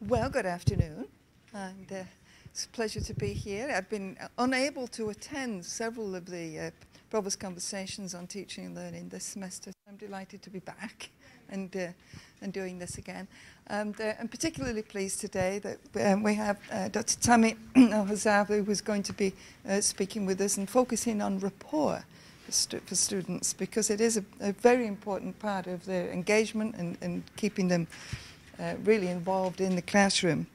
Well, good afternoon, and it's a pleasure to be here. I've been unable to attend several of the Provost conversations on teaching and learning this semester. I'm delighted to be back and doing this again. And I'm particularly pleased today that we have Dr. Tami Al-Hazza, who is going to be speaking with us and focusing on rapport for students, because it is a very important part of their engagement and keeping them really involved in the classroom.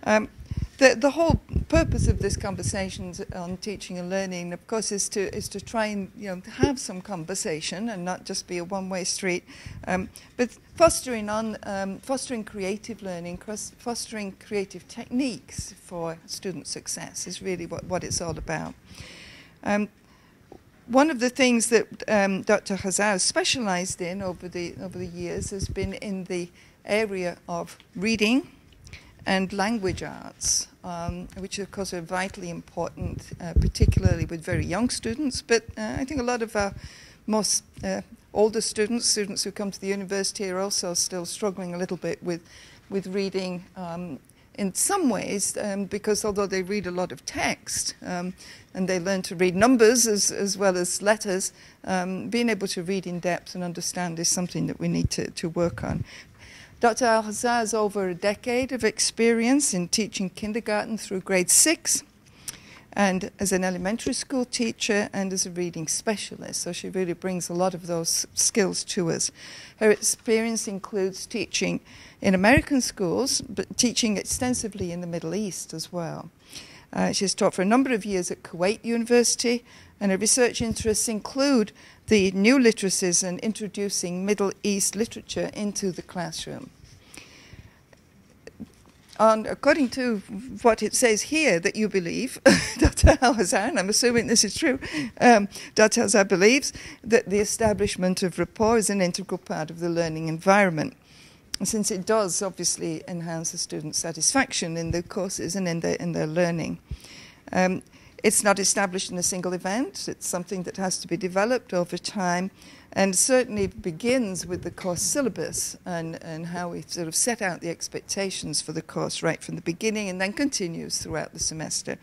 The whole purpose of this conversations on teaching and learning, of course, is to try and have some conversation and not just be a one-way street, but fostering creative learning, fostering creative techniques for student success is really what it's all about. One of the things that Dr. Hazza has specialised in over the years has been in the area of reading and language arts, which of course are vitally important, particularly with very young students, but I think a lot of our most older students who come to the university are also still struggling a little bit with reading in some ways, because although they read a lot of text and they learn to read numbers as well as letters, being able to read in depth and understand is something that we need to work on. Dr. Al-Hazza has over a decade of experience in teaching kindergarten through grade 6, and as an elementary school teacher and as a reading specialist, so she really brings a lot of those skills to us. Her experience includes teaching in American schools, but teaching extensively in the Middle East as well. She's taught for a number of years at Kuwait University, and her research interests include the new literacies and introducing Middle East literature into the classroom. And according to what it says here that you believe, Dr. Al-Hazza, and I'm assuming this is true, Dr. Al-Hazza believes that the establishment of rapport is an integral part of the learning environment, since it does obviously enhance the students' satisfaction in the courses and in their learning. It's not established in a single event. It's something that has to be developed over time, and certainly begins with the course syllabus and how we sort of set out the expectations for the course right from the beginning and then continues throughout the semester.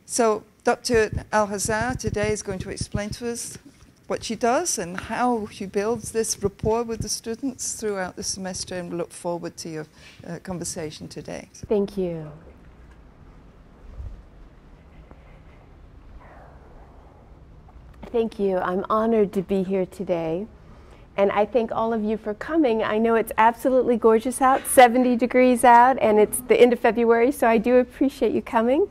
So Dr. Al-Hazza today is going to explain to us what she does and how she builds this rapport with the students throughout the semester, and we look forward to your conversation today. Thank you. Thank you. I'm honored to be here today, and I thank all of you for coming. I know it's absolutely gorgeous out, 70 degrees out, and it's the end of February, so I do appreciate you coming.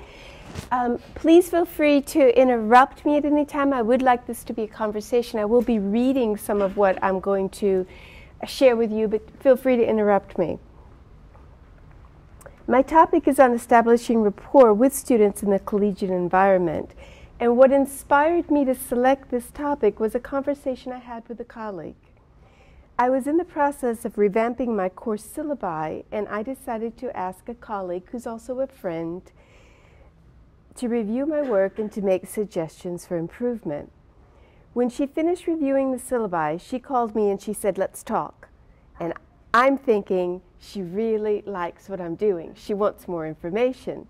Please feel free to interrupt me at any time. I would like this to be a conversation. I will be reading some of what I'm going to share with you, but feel free to interrupt me. My topic is on establishing rapport with students in the collegiate environment. And what inspired me to select this topic was a conversation I had with a colleague. I was in the process of revamping my course syllabi, and I decided to ask a colleague, who's also a friend, to review my work and to make suggestions for improvement. When she finished reviewing the syllabi, she called me and she said, "Let's talk." And I'm thinking, she really likes what I'm doing. She wants more information.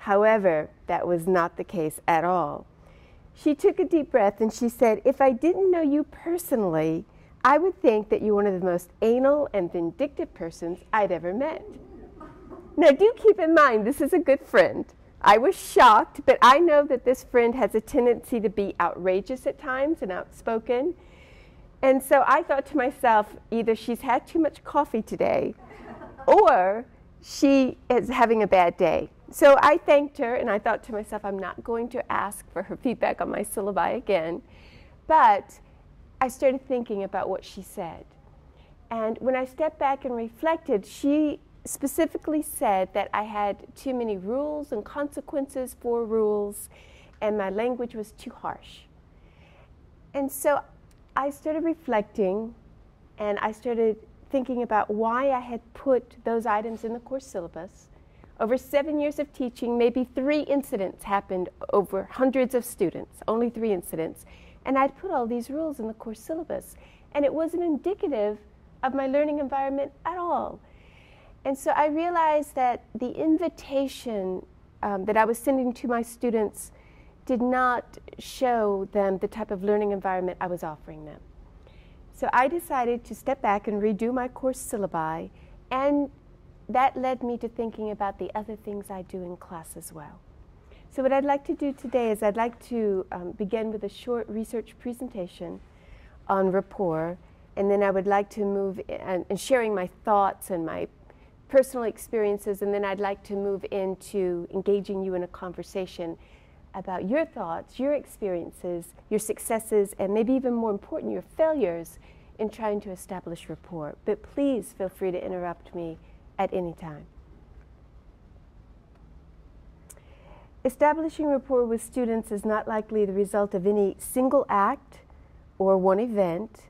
However, that was not the case at all. She took a deep breath and she said, "If I didn't know you personally, I would think that you're one of the most anal and vindictive persons I'd ever met." Now, do keep in mind, this is a good friend. I was shocked, but I know that this friend has a tendency to be outrageous at times and outspoken. And so I thought to myself, either she's had too much coffee today or she is having a bad day. So I thanked her, and I thought to myself, I'm not going to ask for her feedback on my syllabi again. But I started thinking about what she said. And when I stepped back and reflected, she specifically said that I had too many rules and consequences for rules, and my language was too harsh. And so I started reflecting, and I started thinking about why I had put those items in the course syllabus. Over 7 years of teaching, maybe 3 incidents happened over hundreds of students, only 3 incidents. And I'd put all these rules in the course syllabus. And it wasn't indicative of my learning environment at all. And so I realized that the invitation that I was sending to my students did not show them the type of learning environment I was offering them. So I decided to step back and redo my course syllabi, and that led me to thinking about the other things I do in class as well. So what I'd like to do today is I'd like to begin with a short research presentation on rapport, and then I would like to move in sharing my thoughts and my personal experiences, and then I'd like to move into engaging you in a conversation about your thoughts, your experiences, your successes, and maybe even more important, your failures in trying to establish rapport. But please feel free to interrupt me at any time. Establishing rapport with students is not likely the result of any single act or one event.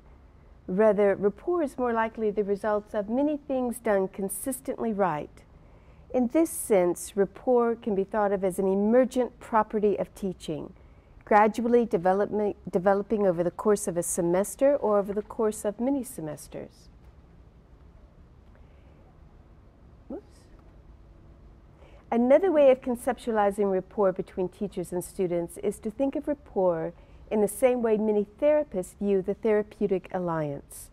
Rather, rapport is more likely the result of many things done consistently right. In this sense, rapport can be thought of as an emergent property of teaching, gradually developing over the course of a semester or over the course of many semesters. Another way of conceptualizing rapport between teachers and students is to think of rapport in the same way many therapists view the therapeutic alliance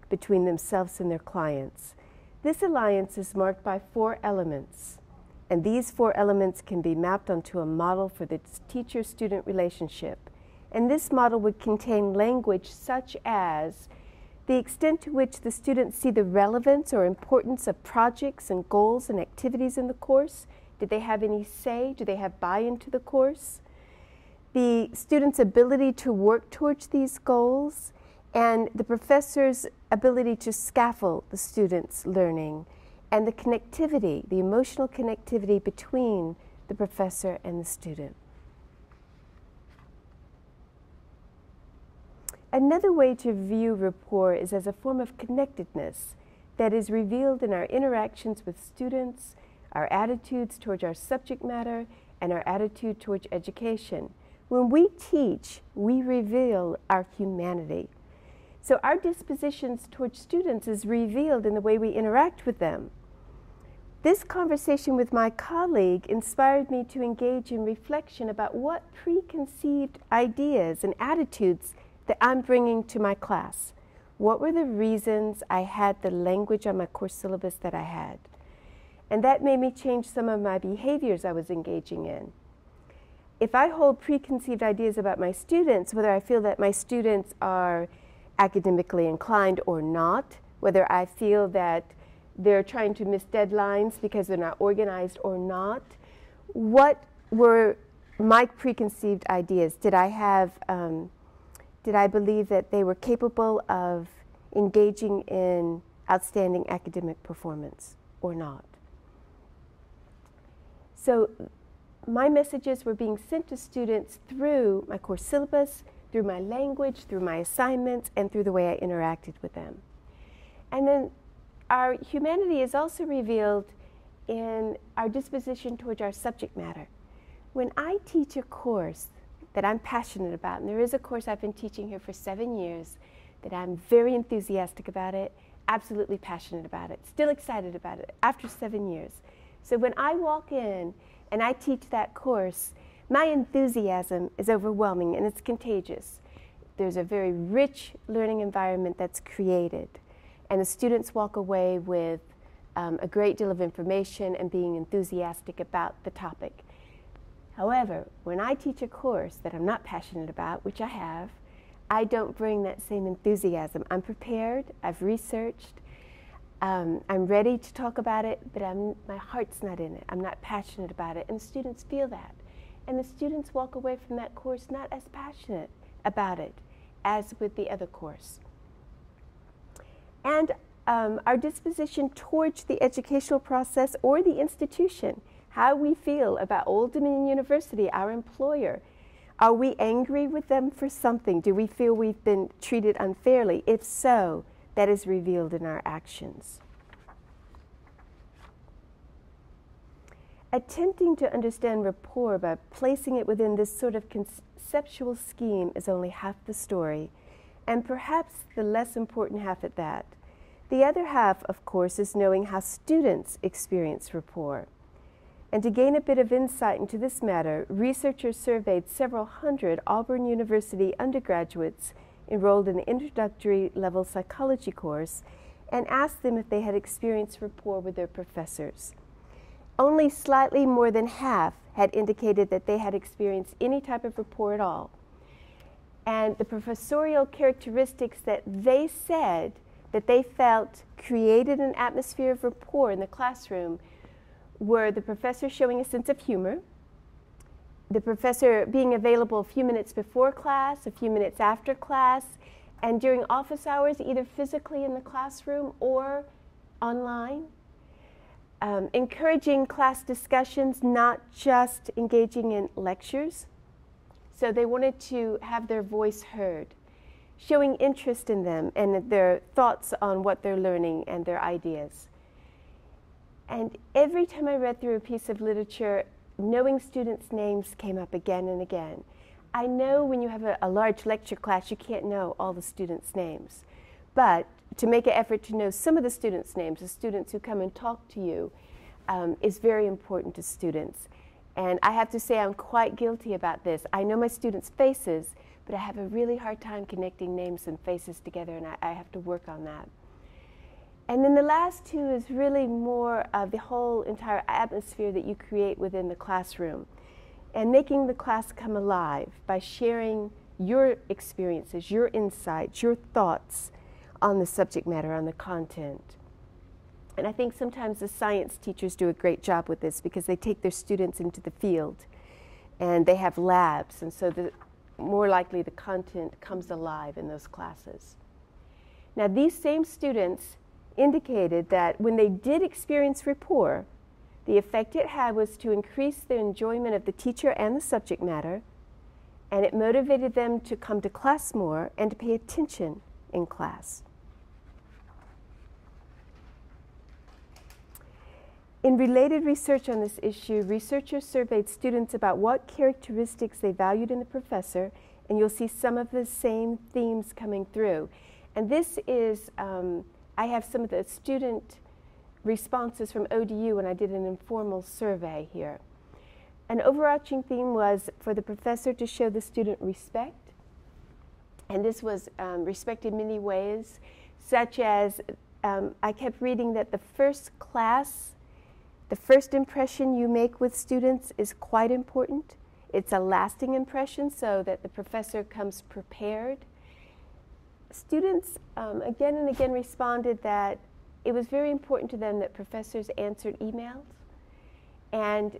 between themselves and their clients. This alliance is marked by 4 elements, and these 4 elements can be mapped onto a model for the teacher-student relationship. And this model would contain language such as the extent to which the students see the relevance or importance of projects and goals and activities in the course. Did they have any say? Do they have buy-in to the course? The student's ability to work towards these goals, and the professor's ability to scaffold the student's learning, and the connectivity, the emotional connectivity between the professor and the student. Another way to view rapport is as a form of connectedness that is revealed in our interactions with students, our attitudes towards our subject matter, and our attitude towards education. When we teach, we reveal our humanity. So our dispositions towards students is revealed in the way we interact with them. This conversation with my colleague inspired me to engage in reflection about what preconceived ideas and attitudes that I'm bringing to my class. What were the reasons I had the language on my course syllabus that I had? And that made me change some of my behaviors I was engaging in. If I hold preconceived ideas about my students, whether I feel that my students are academically inclined or not, whether I feel that they're trying to miss deadlines because they're not organized or not, what were my preconceived ideas? Did I believe that they were capable of engaging in outstanding academic performance or not? So my messages were being sent to students through my course syllabus, through my language, through my assignments, and through the way I interacted with them. And then our humanity is also revealed in our disposition towards our subject matter. When I teach a course that I'm passionate about, and there is a course I've been teaching here for 7 years that I'm very enthusiastic about it, absolutely passionate about it, still excited about it after 7 years. So when I walk in and I teach that course, my enthusiasm is overwhelming and it's contagious. There's a very rich learning environment that's created, and the students walk away with a great deal of information and being enthusiastic about the topic. However, when I teach a course that I'm not passionate about, which I have, I don't bring that same enthusiasm. I'm prepared, I've researched, I'm ready to talk about it, but my heart's not in it. I'm not passionate about it, and the students feel that. And the students walk away from that course not as passionate about it as with the other course. And our disposition towards the educational process or the institution, how we feel about Old Dominion University, our employer. Are we angry with them for something? Do we feel we've been treated unfairly? If so, that is revealed in our actions. Attempting to understand rapport by placing it within this sort of conceptual scheme is only half the story, and perhaps the less important half at that. The other half, of course, is knowing how students experience rapport. And to gain a bit of insight into this matter, researchers surveyed several hundred Auburn University undergraduates enrolled in the introductory level psychology course and asked them if they had experienced rapport with their professors. Only slightly more than half had indicated that they had experienced any type of rapport at all. And the professorial characteristics that they said that they felt created an atmosphere of rapport in the classroom were the professor showing a sense of humor, the professor being available a few minutes before class, a few minutes after class, and during office hours, either physically in the classroom or online. Encouraging class discussions, not just engaging in lectures. So they wanted to have their voice heard, showing interest in them and their thoughts on what they're learning and their ideas. And every time I read through a piece of literature, knowing students' names came up again and again. I know when you have a large lecture class, you can't know all the students' names. But to make an effort to know some of the students' names, the students who come and talk to you, is very important to students. And I have to say I'm quite guilty about this. I know my students' faces, but I have a really hard time connecting names and faces together, and I have to work on that. And then the last two is really more of the whole entire atmosphere that you create within the classroom and making the class come alive by sharing your experiences, your insights, your thoughts on the subject matter, on the content. And I think sometimes the science teachers do a great job with this because they take their students into the field and they have labs, and so more likely the content comes alive in those classes. Now, these same students indicated that when they did experience rapport, the effect it had was to increase their enjoyment of the teacher and the subject matter, and it motivated them to come to class more and to pay attention in class. In related research on this issue, researchers surveyed students about what characteristics they valued in the professor, and you'll see some of the same themes coming through. And this is I have some of the student responses from ODU when I did an informal survey here. An overarching theme was for the professor to show the student respect. And this was respect in many ways, such as I kept reading that the first class, the first impression you make with students is quite important. It's a lasting impression so that the professor comes prepared. Students again and again responded that it was very important to them that professors answered emails and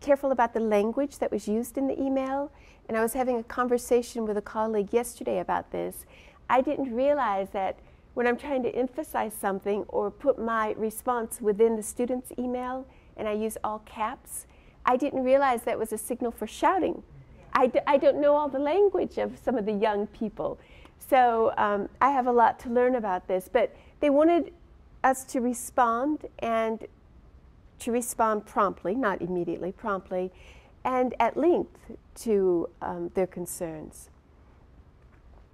careful about the language that was used in the email. And I was having a conversation with a colleague yesterday about this. I didn't realize that when I'm trying to emphasize something or put my response within the student's email and I use all caps, I didn't realize that was a signal for shouting. I don't know all the language of some of the young people. So I have a lot to learn about this, but they wanted us to respond and to respond promptly, not immediately, promptly, and at length to their concerns.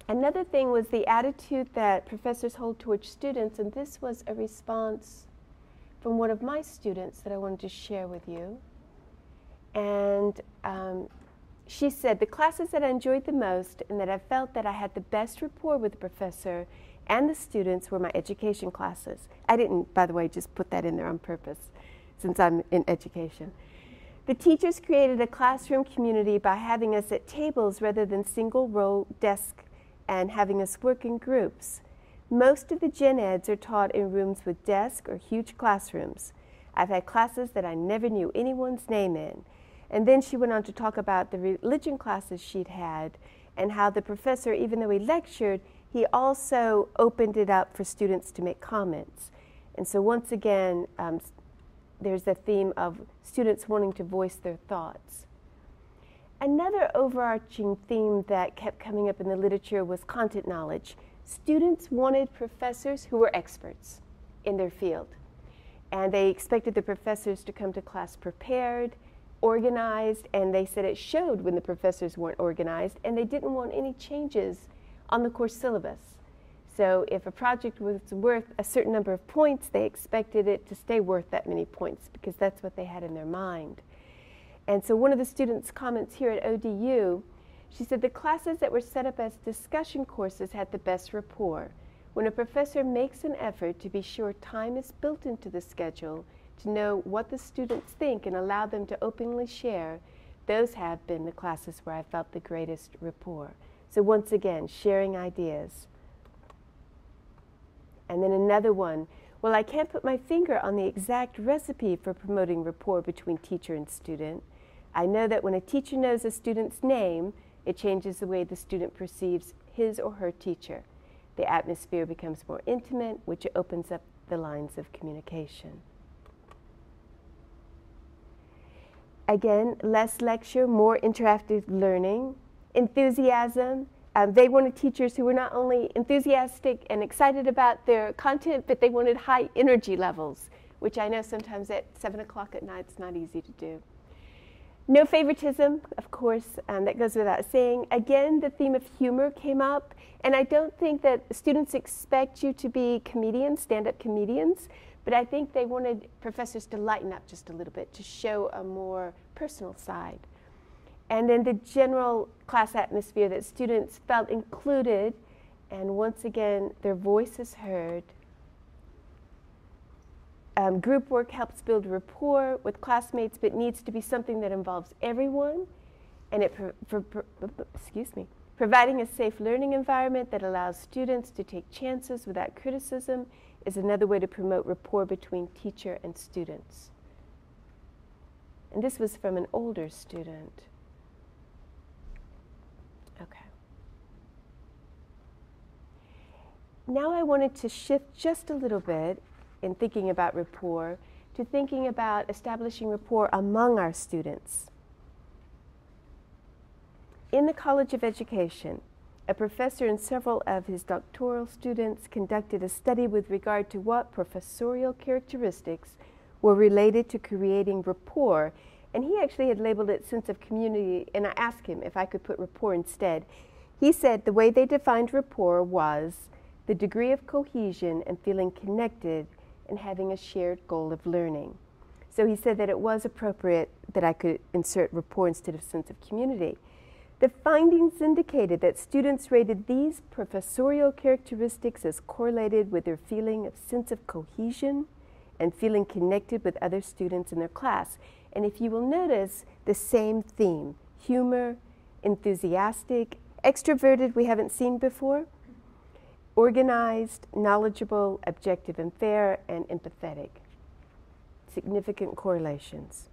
Another thing was the attitude that professors hold towards students, and this was a response from one of my students that I wanted to share with you. And she said, the classes that I enjoyed the most and that I felt that I had the best rapport with the professor and the students were my education classes. I didn't, by the way, just put that in there on purpose, since I'm in education. The teachers created a classroom community by having us at tables rather than single-row desks and having us work in groups. Most of the gen eds are taught in rooms with desks or huge classrooms. I've had classes that I never knew anyone's name in. And then she went on to talk about the religion classes she'd had and how the professor, even though he lectured, he also opened it up for students to make comments. And so once again, there's a theme of students wanting to voice their thoughts. Another overarching theme that kept coming up in the literature was content knowledge. Students wanted professors who were experts in their field. And they expected the professors to come to class prepared, organized, and they said it showed when the professors weren't organized, and they didn't want any changes on the course syllabus. So if a project was worth a certain number of points, they expected it to stay worth that many points because that's what they had in their mind. And so one of the students' comments here at ODU, she said the classes that were set up as discussion courses had the best rapport. When a professor makes an effort to be sure time is built into the schedule, to know what the students think and allow them to openly share, those have been the classes where I felt the greatest rapport. So once again, sharing ideas. And then another one, well, I can't put my finger on the exact recipe for promoting rapport between teacher and student. I know that when a teacher knows a student's name, it changes the way the student perceives his or her teacher. The atmosphere becomes more intimate, which opens up the lines of communication. Again, less lecture, more interactive learning. Enthusiasm. They wanted teachers who were not only enthusiastic and excited about their content, but they wanted high energy levels, which I know sometimes at 7 o'clock at night it's not easy to do. No favoritism, of course, that goes without saying. Again, the theme of humor came up, and I don't think that students expect you to be comedians, stand-up comedians, but I think they wanted professors to lighten up just a little bit, to show a more personal side. And then the general class atmosphere that students felt included, and once again, their voices heard. Group work helps build rapport with classmates, but needs to be something that involves everyone, and it providing a safe learning environment that allows students to take chances without criticism is another way to promote rapport between teacher and students. And this was from an older student. Okay. Now I wanted to shift just a little bit in thinking about rapport to thinking about establishing rapport among our students. In the College of Education, a professor and several of his doctoral students conducted a study with regard to what professorial characteristics were related to creating rapport. And he actually had labeled it sense of community, and I asked him if I could put rapport instead. He said the way they defined rapport was the degree of cohesion and feeling connected and having a shared goal of learning. So he said that it was appropriate that I could insert rapport instead of sense of community. The findings indicated that students rated these professorial characteristics as correlated with their feeling of sense of cohesion and feeling connected with other students in their class. And if you will notice, the same theme: humor, enthusiastic, extroverted we haven't seen before, organized, knowledgeable, objective and fair, and empathetic. Significant correlations.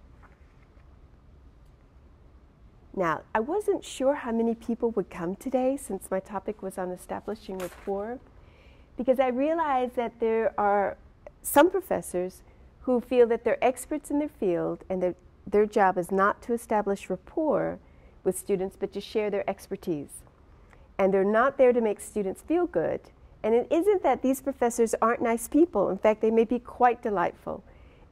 Now, I wasn't sure how many people would come today since my topic was on establishing rapport, because I realized that there are some professors who feel that they're experts in their field and their job is not to establish rapport with students but to share their expertise. And they're not there to make students feel good. And it isn't that these professors aren't nice people. In fact, they may be quite delightful.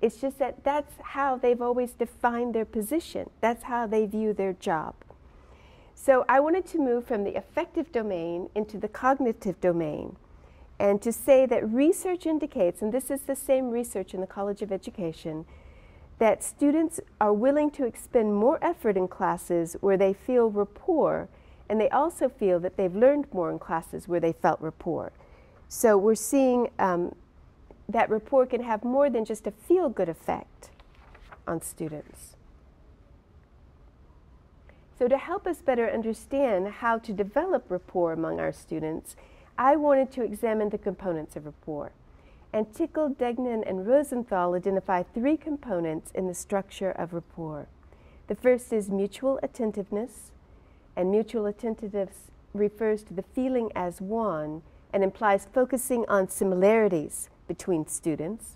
It's just that that's how they've always defined their position. That's how they view their job. So I wanted to move from the affective domain into the cognitive domain, and to say that research indicates, and this is the same research in the College of Education, that students are willing to expend more effort in classes where they feel rapport, and they also feel that they've learned more in classes where they felt rapport. So we're seeing that rapport can have more than just a feel-good effect on students. So to help us better understand how to develop rapport among our students, I wanted to examine the components of rapport. And Tickle, Degnan, and Rosenthal identify 3 components in the structure of rapport. The first is mutual attentiveness, and mutual attentiveness refers to the feeling as one and implies focusing on similarities between students.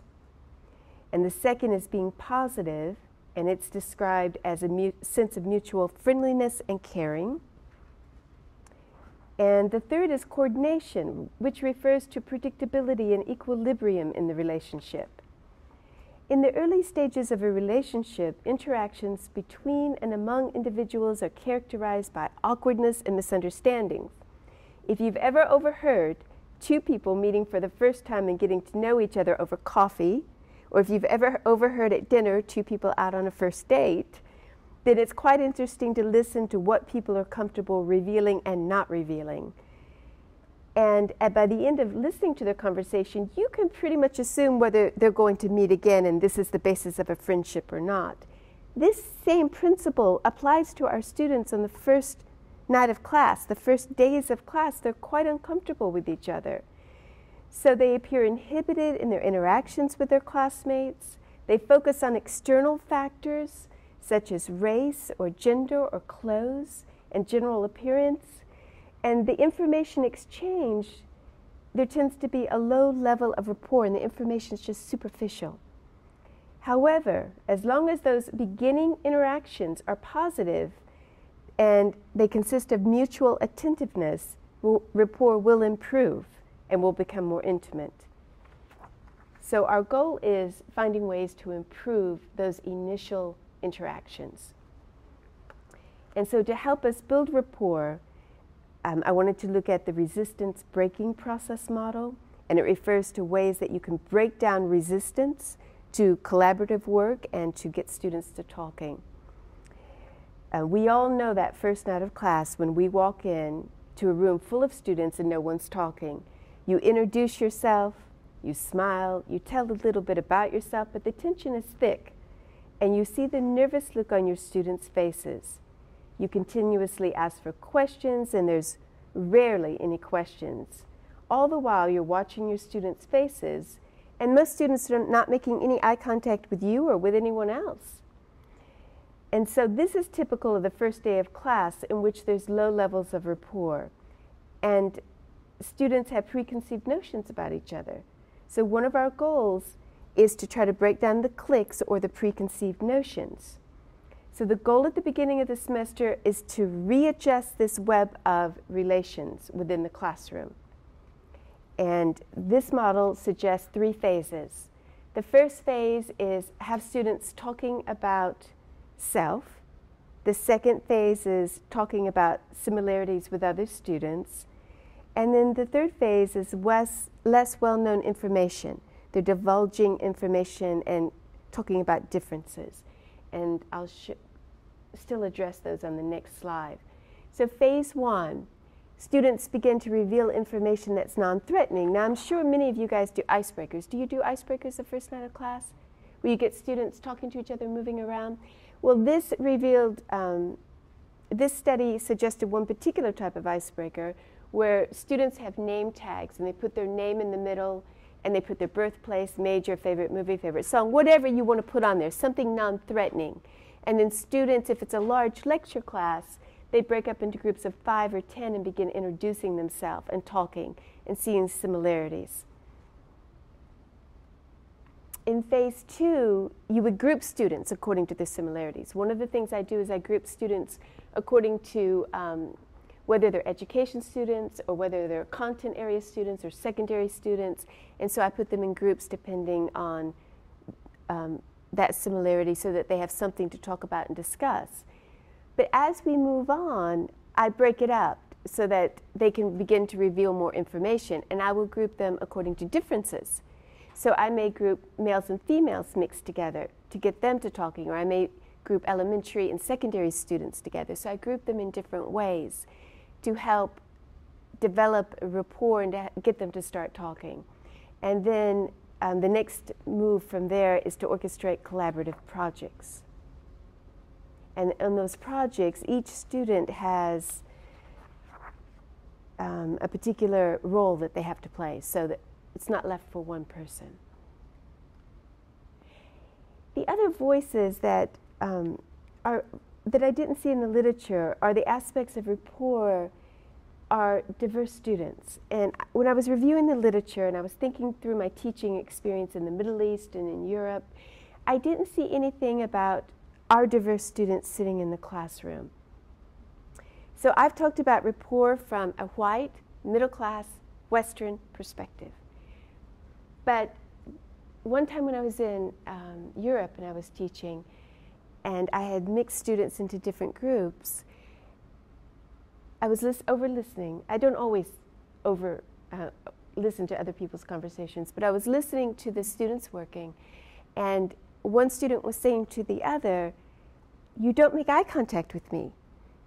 And the second is being positive, and it's described as a sense of mutual friendliness and caring. And the third is coordination, which refers to predictability and equilibrium in the relationship. In the early stages of a relationship, interactions between and among individuals are characterized by awkwardness and misunderstandings. If you've ever overheard two people meeting for the first time and getting to know each other over coffee, or if you've ever overheard at dinner two people out on a first date, then it's quite interesting to listen to what people are comfortable revealing and not revealing. And by the end of listening to their conversation, you can pretty much assume whether they're going to meet again and this is the basis of a friendship or not. This same principle applies to our students on the first night of class. The first days of class, they're quite uncomfortable with each other. So they appear inhibited in their interactions with their classmates. They focus on external factors such as race or gender or clothes and general appearance. And the information exchange, there tends to be a low level of rapport and the information is just superficial. However, as long as those beginning interactions are positive and they consist of mutual attentiveness, rapport will improve and will become more intimate. So our goal is finding ways to improve those initial interactions. And so to help us build rapport, I wanted to look at the resistance breaking process model, and it refers to ways that you can break down resistance to collaborative work and to get students to talking. We all know that first night of class when we walk in to a room full of students and no one's talking. You introduce yourself, you smile, you tell a little bit about yourself, but the tension is thick, and you see the nervous look on your students' faces. You continuously ask for questions, and there's rarely any questions. All the while, you're watching your students' faces, and most students are not making any eye contact with you or with anyone else. And so this is typical of the first day of class in which there's low levels of rapport, and students have preconceived notions about each other. So one of our goals is to try to break down the cliques or the preconceived notions. So the goal at the beginning of the semester is to readjust this web of relations within the classroom. And this model suggests 3 phases. The first phase is have students talking about self. The second phase is talking about similarities with other students. And then the third phase is less well-known information. They're divulging information and talking about differences. And I'll still address those on the next slide. So phase 1, students begin to reveal information that's non-threatening. Now I'm sure many of you guys do icebreakers. Do you do icebreakers the first night of class? Where you get students talking to each other, moving around? Well, this revealed, this study suggested one particular type of icebreaker where students have name tags and they put their name in the middle and they put their birthplace, major, favorite movie, favorite song, whatever you want to put on there, something non-threatening. And then students, if it's a large lecture class, they break up into groups of 5 or 10 and begin introducing themselves and talking and seeing similarities. In phase 2, you would group students according to the similarities. One of the things I do is I group students according to whether they're education students or whether they're content area students or secondary students. And so I put them in groups depending on that similarity so that they have something to talk about and discuss. But as we move on, I break it up so that they can begin to reveal more information, and I will group them according to differences. So I may group males and females mixed together to get them to talking, or I may group elementary and secondary students together. So I group them in different ways to help develop a rapport and to get them to start talking. And then the next move from there is to orchestrate collaborative projects. And on those projects, each student has a particular role that they have to play so that it's not left for one person. The other voices that, that I didn't see in the literature are the aspects of rapport are diverse students. And when I was reviewing the literature and I was thinking through my teaching experience in the Middle East and in Europe, I didn't see anything about our diverse students sitting in the classroom. So I've talked about rapport from a white, middle-class, Western perspective. But one time when I was in Europe and I was teaching, and I had mixed students into different groups, I was over-listening. I don't always listen to other people's conversations, but I was listening to the students working, and one student was saying to the other, "You don't make eye contact with me.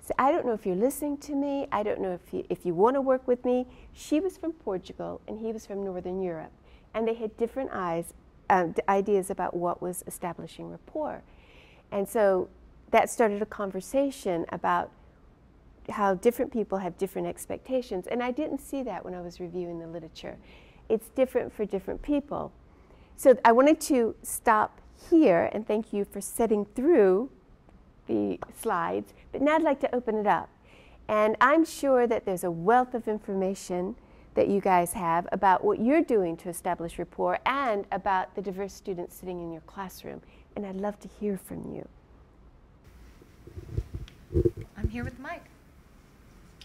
So I don't know if you're listening to me. I don't know if you want to work with me." She was from Portugal, and he was from Northern Europe, and they had different ideas about what was establishing rapport. And so that started a conversation about how different people have different expectations. And I didn't see that when I was reviewing the literature. It's different for different people. So I wanted to stop here and thank you for setting through the slides, but now I'd like to open it up. And I'm sure that there's a wealth of information that you guys have about what you're doing to establish rapport and about the diverse students sitting in your classroom. And I'd love to hear from you. I'm here with the mic.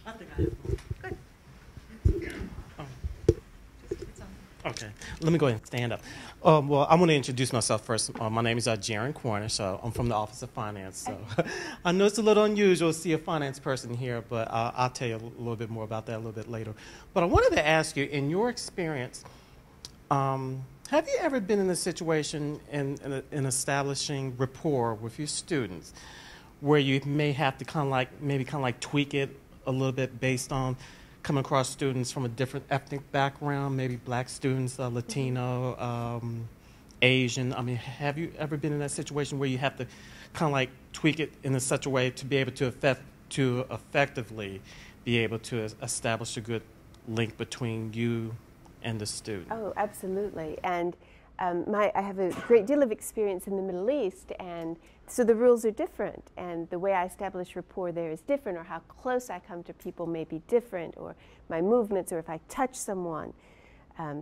I think I have one. Good. Oh. It's on. Okay, let me go ahead and stand up. Well, I want to introduce myself first. My name is Jaron Cornish. So I'm from the Office of Finance. So I know it's a little unusual to see a finance person here, but I'll tell you a little bit more about that a little bit later. But I wanted to ask you, in your experience, have you ever been in a situation in establishing rapport with your students where you may have to kind of like tweak it a little bit based on coming across students from a different ethnic background, maybe black students, Latino, Asian? I mean, have you ever been in that situation where you have to kind of like tweak it in such a way to be able to effectively be able to establish a good link between you and the student? Oh, absolutely. And I have a great deal of experience in the Middle East, and so the rules are different, and the way I establish rapport there is different, or how close I come to people may be different, or my movements, or if I touch someone.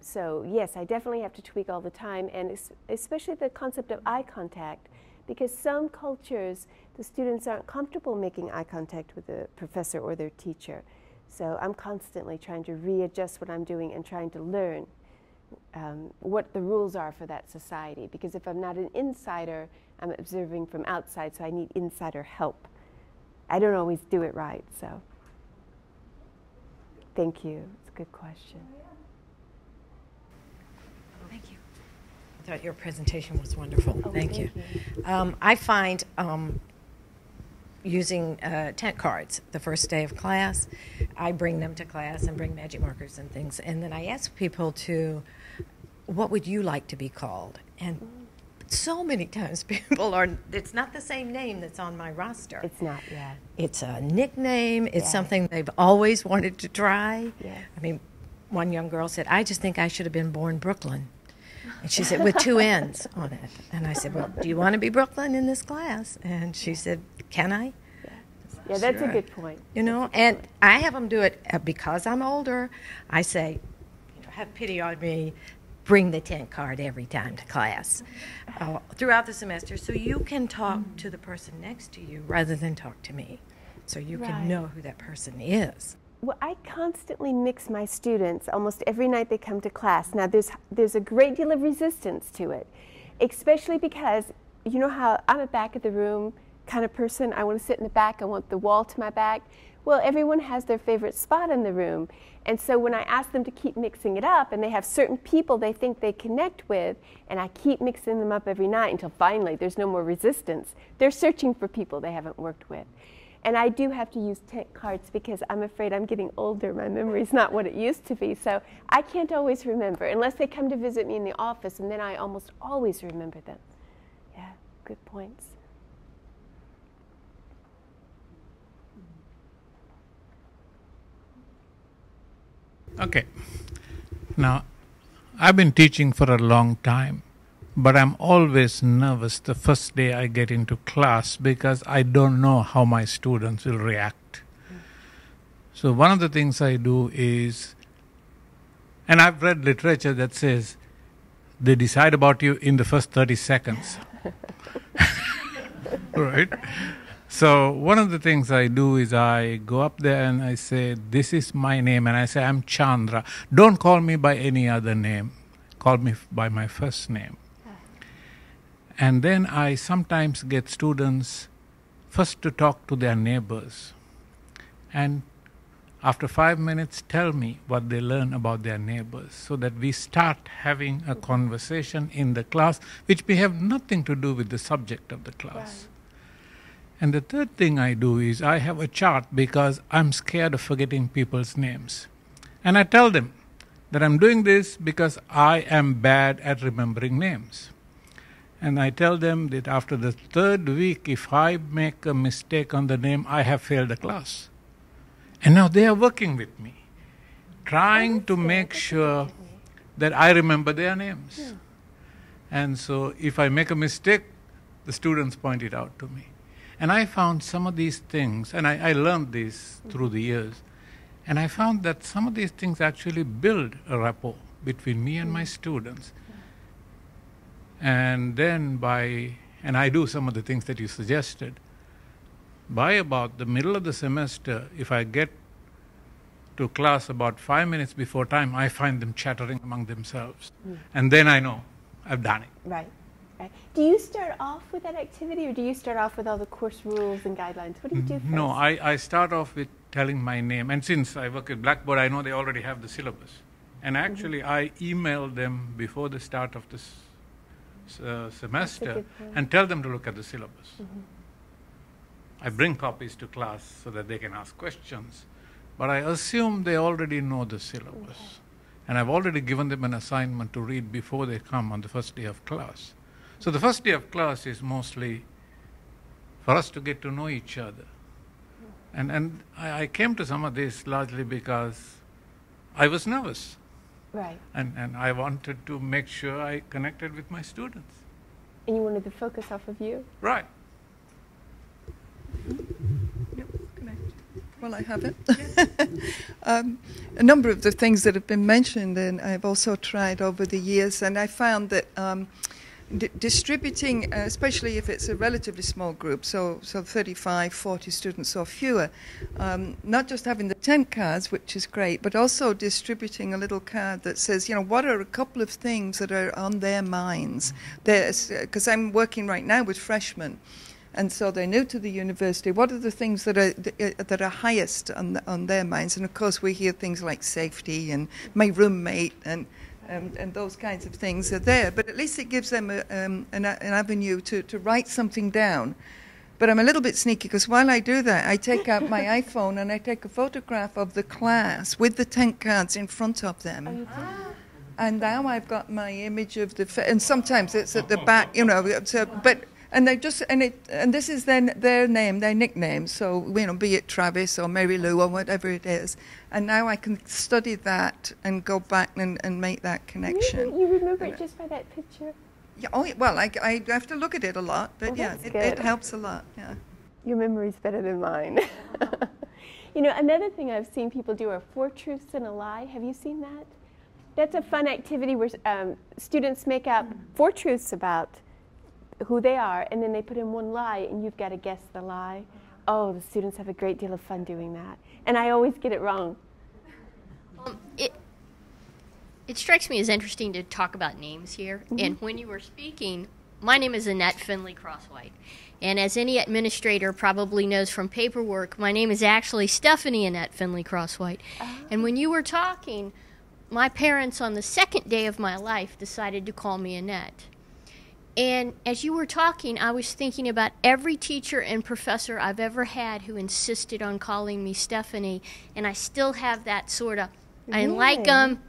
So yes, I definitely have to tweak all the time, and especially the concept of eye contact, because some cultures, the students aren't comfortable making eye contact with the professor or their teacher. So I'm constantly trying to readjust what I'm doing and trying to learn what the rules are for that society, because if I'm not an insider, I'm observing from outside, so I need insider help. I don't always do it right, so thank you. It's a good question. Thank you. I thought your presentation was wonderful. Oh, thank you. I find using tent cards the first day of class, I bring them to class and bring magic markers and things, and then I ask people to, what would you like to be called? And so many times people are, it's not the same name that's on my roster. It's not, yeah. It's a nickname. It's Yeah. something they've always wanted to try. Yeah. I mean, one young girl said, "I just think I should have been born Brooklyn." And she said, with 2 N's on it. And I said, "Well, do you want to be Brooklyn in this class?" And she said, "Can I?" Yeah, that's Sure. a good point. You know, and I have them do it because I'm older. I say, have pity on me, bring the tent card every time to class throughout the semester, so you can talk to the person next to you rather than talk to me, so you Right. can know who that person is. Well, I constantly mix my students almost every night they come to class. Now, there's a great deal of resistance to it, especially because you know how I'm a back of the room kind of person. I want to sit in the back. I want the wall to my back. Well, everyone has their favorite spot in the room. And so when I ask them to keep mixing it up, and they have certain people they think they connect with, and I keep mixing them up every night until finally there's no more resistance, they're searching for people they haven't worked with. And I do have to use tent cards because I'm afraid I'm getting older. My memory's not what it used to be. So I can't always remember unless they come to visit me in the office, and then I almost always remember them. Yeah, good points. Okay. Now, I've been teaching for a long time, but I'm always nervous the first day I get into class because I don't know how my students will react. So one of the things I do is, and I've read literature that says they decide about you in the first 30 seconds. Right? So one of the things I do is I go up there and I say, "This is my name," and I say, "I'm Chandra. Don't call me by any other name. Call me by my first name." And then I sometimes get students first to talk to their neighbors. And after 5 minutes, tell me what they learn about their neighbors, so that we start having a conversation in the class, which may have nothing to do with the subject of the class. Right. And the third thing I do is I have a chart because I'm scared of forgetting people's names. And I tell them that I'm doing this because I am bad at remembering names. And I tell them that after the third week, if I make a mistake on the name, I have failed the class. And now they are working with me, trying to make sure that I remember their names. Yeah. And so if I make a mistake, the students point it out to me. And I found some of these things, and I learned this through the years, and I found that some of these things actually build a rapport between me and my students. And then and I do some of the things that you suggested. By about the middle of the semester, if I get to class about 5 minutes before time, I find them chattering among themselves. And then I know I've done it. Right. Right. Do you start off with that activity, or do you start off with all the course rules and guidelines? What do you do first? No, I start off with telling my name. And since I work with Blackboard, I know they already have the syllabus. And actually, I email them before the start of this semester and tell them to look at the syllabus. I bring copies to class so that they can ask questions. But I assume they already know the syllabus. And I've already given them an assignment to read before they come on the first day of class. So the first day of class is mostly for us to get to know each other. And I came to some of this largely because I was nervous. Right. And I wanted to make sure I connected with my students. And you wanted to focus off of you? Right. Well, I have it. A number of the things that have been mentioned, and I've also tried over the years, and I found that distributing, especially if it's a relatively small group, so 35, 40 students or fewer, not just having the 10 cards, which is great, but also distributing a little card that says, what are a couple of things that are on their minds? Because I'm working right now with freshmen, and so they're new to the university. What are the things that are highest on their minds? And of course, we hear things like safety and my roommate and those kinds of things are there. But at least it gives them an avenue to write something down. But I'm a little bit sneaky because while I do that, I take out my iPhone and I take a photograph of the class with the 10 cards in front of them. Oh, you do? And now I've got my image of and sometimes it's at the back, but. And they and this is their name, their nickname. So be it Travis or Mary Lou or whatever it is. And now I can study that and go back and make that connection. You remember it just by that picture? Yeah. Oh, well, I have to look at it a lot, but it helps a lot. Yeah. Your memory's better than mine. Another thing I've seen people do are 4 truths and a lie. Have you seen that? That's a fun activity where students make up 4 truths about who they are, and then they put in 1 lie, and you've got to guess the lie. Oh, the students have a great deal of fun doing that. And I always get it wrong. It strikes me as interesting to talk about names here. And when you were speaking, my name is Annette Finley Crosswhite. And as any administrator probably knows from paperwork, my name is actually Stephanie Annette Finley Crosswhite. And when you were talking, my parents on the 2nd day of my life decided to call me Annette. And as you were talking, I was thinking about every teacher and professor I've ever had who insisted on calling me Stephanie, and I still have that sort of, I didn't like them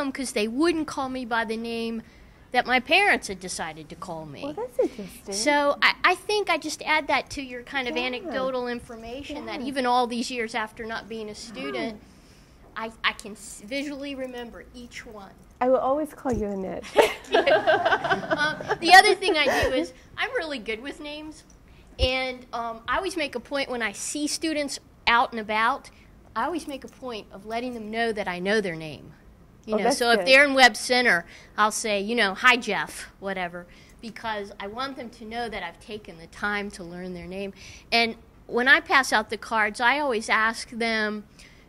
because they wouldn't call me by the name that my parents had decided to call me. Well, that's interesting. So I think I just add that to your kind of anecdotal information that even all these years after not being a student, I can visually remember each one. I will always call you Annette. The other thing I do is I'm really good with names, and I always make a point when I see students out and about, I always make a point of letting them know that I know their name. So if they're in Web Center, I'll say, hi Jeff, whatever, because I want them to know that I've taken the time to learn their name. And when I pass out the cards, I always ask them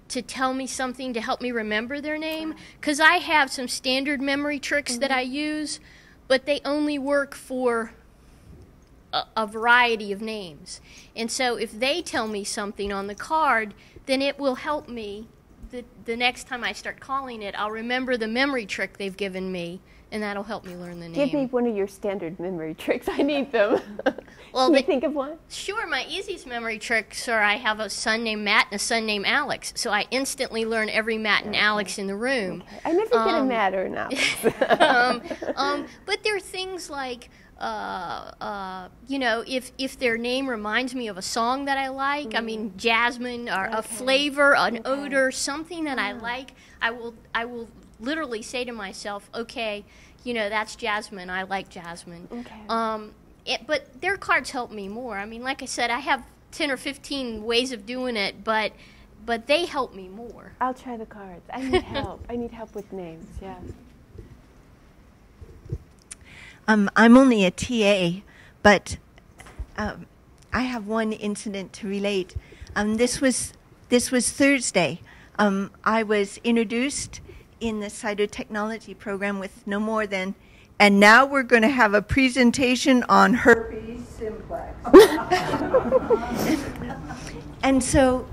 to tell me something to help me remember their name, because I have some standard memory tricks that I use, but they only work for a variety of names. And so if they tell me something on the card then it will help me. The next time I start calling it, I'll remember the memory trick they've given me, and that'll help me learn the name. Give me one of your standard memory tricks. I need them. Well, Can you think of one? Sure. My easiest memory tricks are I have a son named Matt and a son named Alex, so I instantly learn every Matt and Alex in the room. Okay. I never get a Matt or an Alex. But there are things like, you know, if their name reminds me of a song that I like, I mean, jasmine or a flavor, an odor, something that I like, I will literally say to myself, okay, you know, that's jasmine. I like jasmine. Okay. But their cards help me more. I mean, like I said, I have 10 or 15 ways of doing it, but they help me more. I'll try the cards. I need help. I need help with names, yeah. I'm only a TA, but I have one incident to relate. This was Thursday. I was introduced in the cytotechnology program with no more than, and now we're going to have a presentation on herpes simplex. And so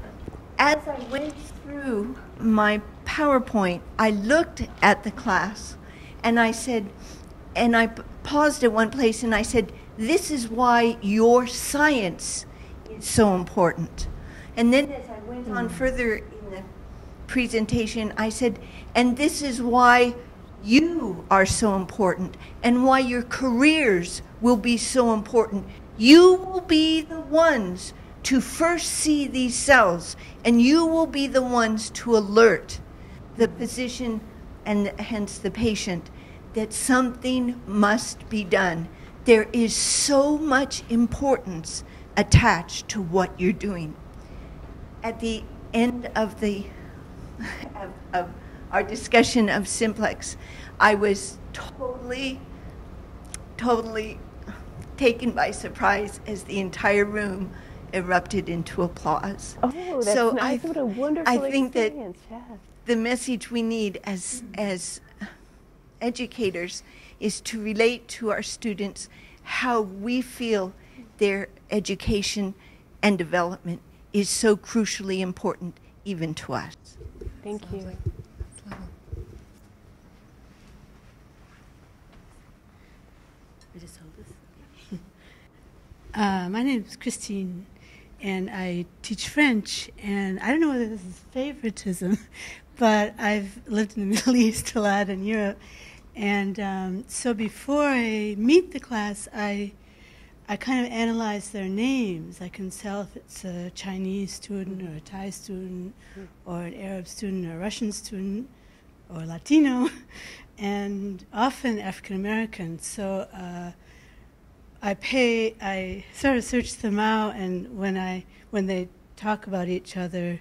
as I went through my PowerPoint, I looked at the class and I said, and I paused at one place and I said, this is why your science is so important. And then as I went on further in the presentation, I said, and this is why you are so important and why your careers will be so important. You will be the ones to first see these cells, and you will be the ones to alert the physician and hence the patient that something must be done. There is so much importance attached to what you're doing. At the end of of our discussion of simplex, I was totally taken by surprise as the entire room erupted into applause. Oh, that's so nice. What a wonderful I think experience. that Yeah. the message we need as educators is to relate to our students how we feel their education and development is so crucially important even to us. Thank you. My name is Christine, and I teach French, and I don't know whether this is favoritism, but I've lived in the Middle East a lot in Europe, and so before I meet the class, I kind of analyze their names. I can tell if it's a Chinese student or a Thai student or an Arab student or a Russian student or Latino, and often African American. So I sort of search them out, and when they talk about each other,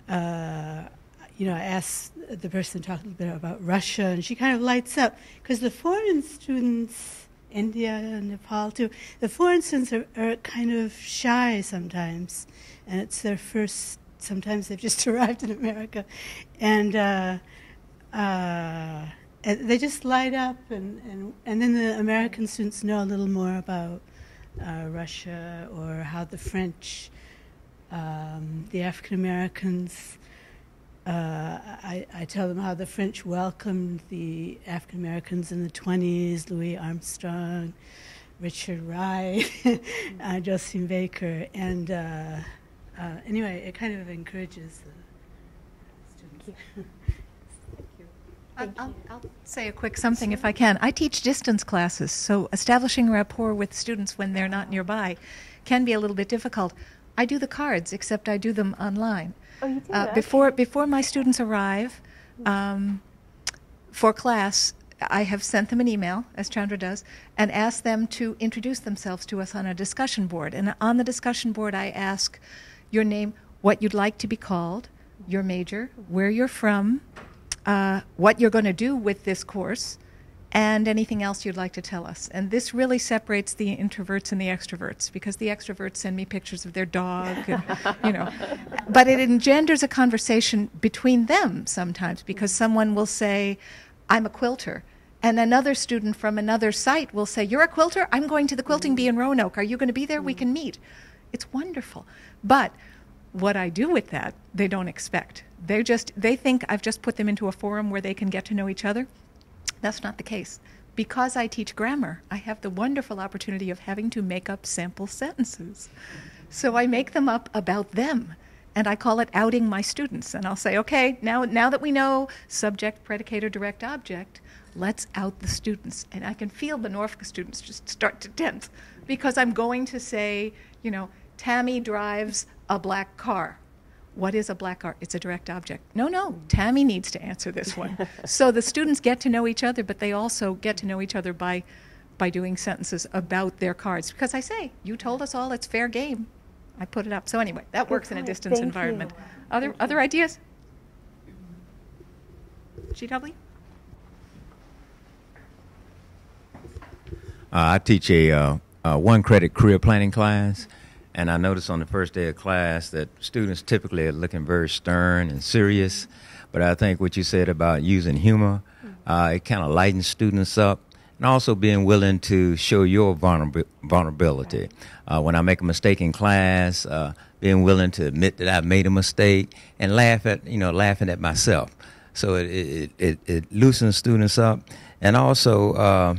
you know, I ask the person to talk a little bit about Russia, and she kind of lights up because the foreign students, India, Nepal too, the foreign students are kind of shy sometimes, and it's their first. Sometimes they've just arrived in America, and they just light up, and then the American students know a little more about Russia or how the French, the African Americans. I tell them how the French welcomed the African Americans in the 20s, Louis Armstrong, Richard Wright, Josephine Baker, and anyway, it kind of encourages the students. I'll say a quick something if I can. I teach distance classes, so establishing rapport with students when they're not nearby can be a little bit difficult. I do the cards, except I do them online. Oh, you do that? Before my students arrive for class, I have sent them an email, as Chandra does, and asked them to introduce themselves to us on a discussion board. And on the discussion board, I ask your name, what you'd like to be called, your major, where you're from, what you're going to do with this course, and anything else you'd like to tell us. And this really separates the introverts and the extroverts, because the extroverts send me pictures of their dog, and, you know. But it engenders a conversation between them sometimes, because someone will say, I'm a quilter. And another student from another site will say, you're a quilter? I'm going to the Quilting Bee in Roanoke. Are you going to be there? We can meet. It's wonderful. But what I do with that, they don't expect. They think I've just put them into a forum where they can get to know each other. That's not the case. Because I teach grammar, I have the wonderful opportunity of having to make up sample sentences. So I make them up about them, and I call it outing my students. And I'll say, okay, now that we know subject, predicate, or direct object, let's out the students. And I can feel the Norfolk students just start to tense, because I'm going to say, Tami drives a black car. What is a black car? It's a direct object. No, Tami needs to answer this one. So the students get to know each other, but they also get to know each other by doing sentences about their cards. Because I say, you told us all it's fair game. I put it up. So anyway, that works in a distance environment. Other ideas? GW? I teach a one-credit career planning class. And I noticed on the first day of class that students typically are looking very stern and serious. But I think what you said about using humor, it kind of lightens students up. And also being willing to show your vulnerability. When I make a mistake in class, being willing to admit that I've made a mistake and laughing at myself. So it loosens students up. And also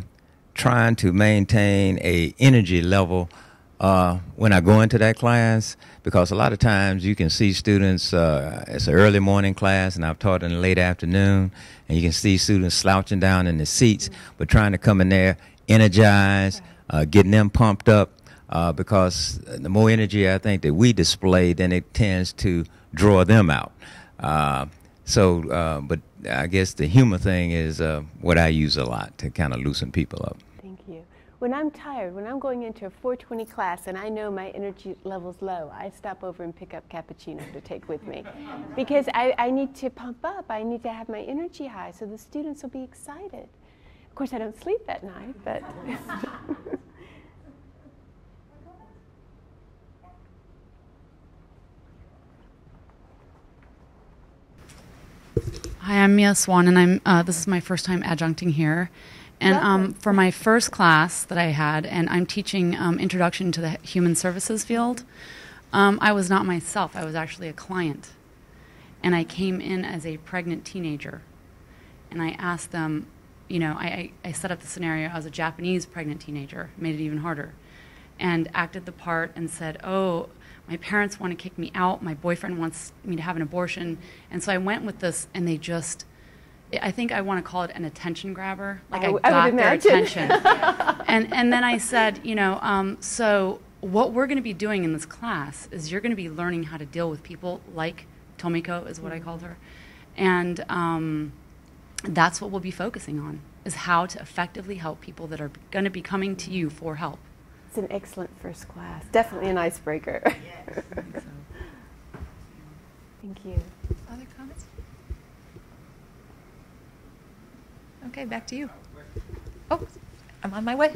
trying to maintain a energy level when I go into that class, because a lot of times you can see students, it's an early morning class and I've taught in the late afternoon, and you can see students slouching down in the seats, but trying to come in there energized, getting them pumped up, because the more energy I think that we display, then it tends to draw them out. But I guess the humor thing is what I use a lot to kind of loosen people up. When I'm tired, when I'm going into a 420 class and I know my energy level's low, I stop over and pick up cappuccino to take with me. Because I need to pump up. I need to have my energy high so the students will be excited. Of course, I don't sleep that night, but... Hi, I'm Mia Swan, and this is my first time adjuncting here. And for my first class that I had, and I'm teaching Introduction to the Human Services field, I was not myself. I was actually a client. And I came in as a pregnant teenager. And I asked them, I set up the scenario as a Japanese pregnant teenager, made it even harder, and acted the part and said, oh, my parents want to kick me out. My boyfriend wants me to have an abortion. And so I went with this, and they just... I think I want to call it an attention grabber. Like I got their attention. And then I said, so what we're going to be doing in this class is you're going to be learning how to deal with people like Tomiko is what I called her. And that's what we'll be focusing on, is how to effectively help people that are going to be coming to you for help. It's an excellent first class. Definitely an icebreaker. Yes, I think so. Thank you. Other comments? Okay, back to you. Oh, I'm on my way.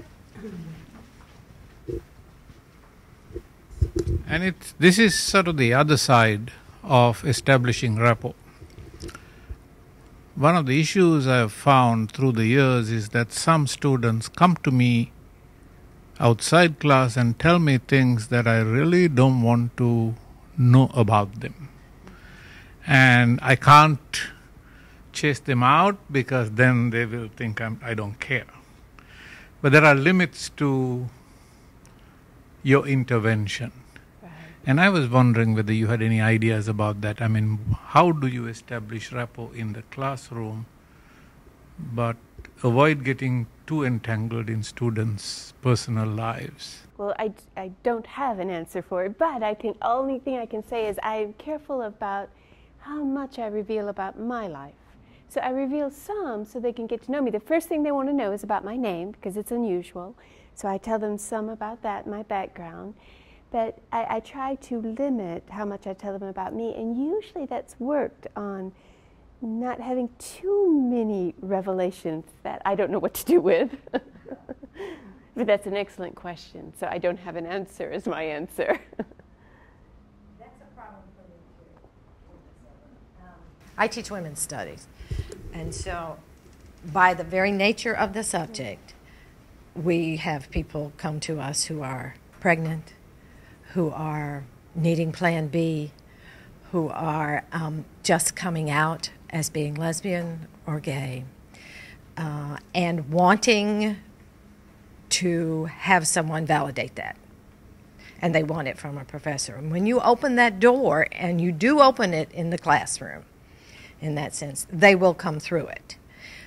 And this is sort of the other side of establishing rapport. One of the issues I have found through the years is that some students come to me outside class and tell me things that I really don't want to know about them. And I can't chase them out because then they will think I don't care. But there are limits to your intervention. Right. And I was wondering whether you had any ideas about that. I mean, how do you establish rapport in the classroom but avoid getting too entangled in students' personal lives? Well, I don't have an answer for it, but I think the only thing I can say is I'm careful about how much I reveal about my life. So I reveal some so they can get to know me. The first thing they want to know is about my name because it's unusual. So I tell them some about that, my background. But I try to limit how much I tell them about me, and usually that's worked on not having too many revelations that I don't know what to do with. But that's an excellent question. So I don't have an answer is my answer. That's a problem for me too. I teach women's studies. And so by the very nature of the subject, we have people come to us who are pregnant, who are needing Plan B, who are just coming out as being lesbian or gay and wanting to have someone validate that. And they want it from a professor. And when you open that door, and you do open it in the classroom, in that sense, they will come through it.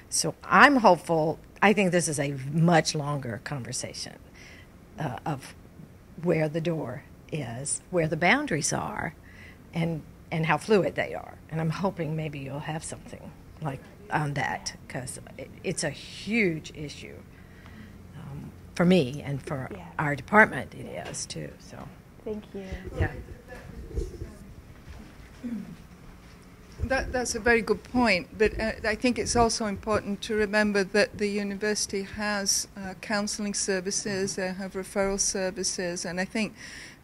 So I'm hopeful. I think this is a much longer conversation of where the door is, where the boundaries are, and how fluid they are. And I'm hoping maybe you'll have something like on that, because it's a huge issue. For me and for our department, it is too. So, thank you. Yeah. That's a very good point, but I think it's also important to remember that the university has counselling services, they have referral services, and I think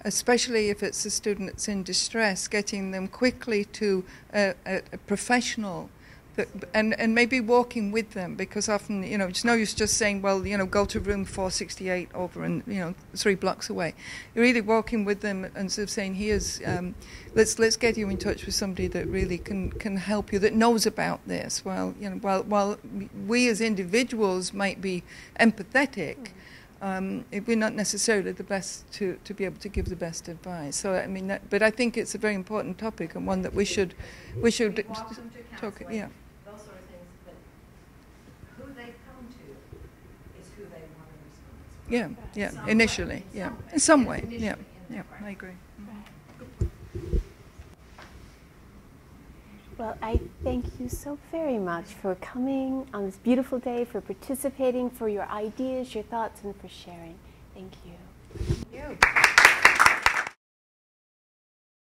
especially if it's a student that's in distress, getting them quickly to a professional and maybe walking with them, because often, it's no use just saying, well, go to room 468 over and, 3 blocks away. You're really walking with them and sort of saying, here's, let's get you in touch with somebody that really can help you, that knows about this. Well, while we as individuals might be empathetic, we're not necessarily the best to be able to give the best advice. So I mean, but I think it's a very important topic and one that we should talk. Yeah. Those sort of things, but who they come to is who they want to respond to. Yeah. Initially, in some way. Yeah. I agree. Well, I thank you so very much for coming on this beautiful day, for participating, for your ideas, your thoughts, and for sharing. Thank you. Thank you.